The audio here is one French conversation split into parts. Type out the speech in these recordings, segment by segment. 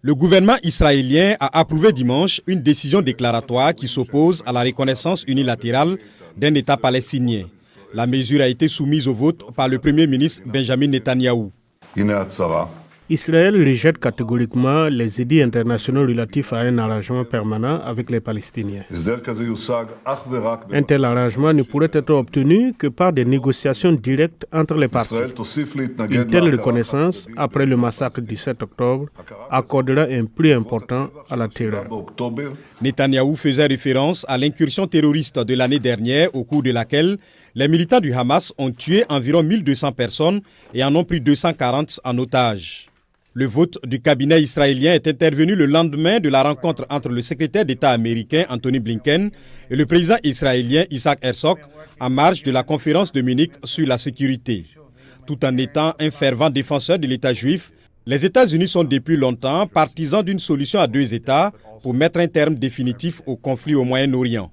Le gouvernement israélien a approuvé dimanche une décision déclaratoire qui s'oppose à la reconnaissance unilatérale d'un État palestinien. La mesure a été soumise au vote par le Premier ministre Benjamin Netanyahou. Israël rejette catégoriquement les édits internationaux relatifs à un arrangement permanent avec les Palestiniens. Un tel arrangement ne pourrait être obtenu que par des négociations directes entre les parties. Une telle reconnaissance, après le massacre du 7 octobre, accordera un prix important à la terreur. Netanyahou faisait référence à l'incursion terroriste de l'année dernière, au cours de laquelle les militants du Hamas ont tué environ 1200 personnes et en ont pris 240 en otage. Le vote du cabinet israélien est intervenu le lendemain de la rencontre entre le secrétaire d'État américain Anthony Blinken et le président israélien Isaac Herzog en marge de la conférence de Munich sur la sécurité. Tout en étant un fervent défenseur de l'État juif, les États-Unis sont depuis longtemps partisans d'une solution à deux États pour mettre un terme définitif au conflit au Moyen-Orient.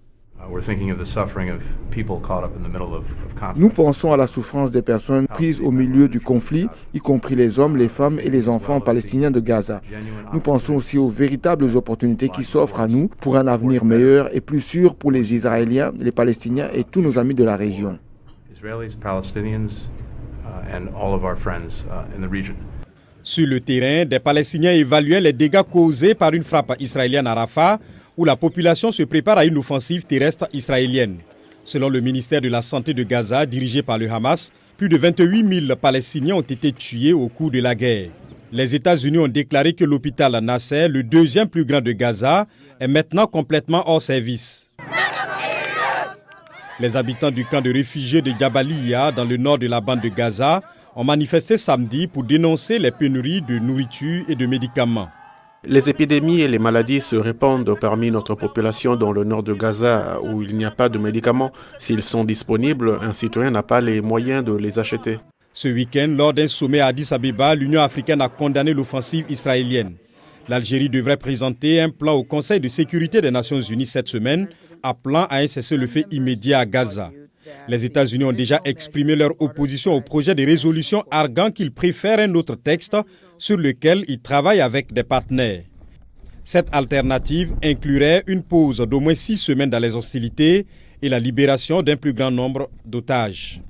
Nous pensons à la souffrance des personnes prises au milieu du conflit, y compris les hommes, les femmes et les enfants palestiniens de Gaza. Nous pensons aussi aux véritables opportunités qui s'offrent à nous pour un avenir meilleur et plus sûr pour les Israéliens, les Palestiniens et tous nos amis de la région. Sur le terrain, des Palestiniens évaluaient les dégâts causés par une frappe israélienne à Rafah, où la population se prépare à une offensive terrestre israélienne. Selon le ministère de la Santé de Gaza, dirigé par le Hamas, plus de 28 000 Palestiniens ont été tués au cours de la guerre. Les États-Unis ont déclaré que l'hôpital Nasser, le deuxième plus grand de Gaza, est maintenant complètement hors service. Les habitants du camp de réfugiés de Jabalia, dans le nord de la bande de Gaza, ont manifesté samedi pour dénoncer les pénuries de nourriture et de médicaments. Les épidémies et les maladies se répandent parmi notre population dans le nord de Gaza où il n'y a pas de médicaments. S'ils sont disponibles, un citoyen n'a pas les moyens de les acheter. Ce week-end, lors d'un sommet à Addis Abeba, l'Union africaine a condamné l'offensive israélienne. L'Algérie devrait présenter un plan au Conseil de sécurité des Nations Unies cette semaine, appelant à un cessez-le-feu immédiat à Gaza. Les États-Unis ont déjà exprimé leur opposition au projet de résolution arguant qu'ils préfèrent un autre texte sur lequel ils travaillent avec des partenaires. Cette alternative inclurait une pause d'au moins 6 semaines dans les hostilités et la libération d'un plus grand nombre d'otages.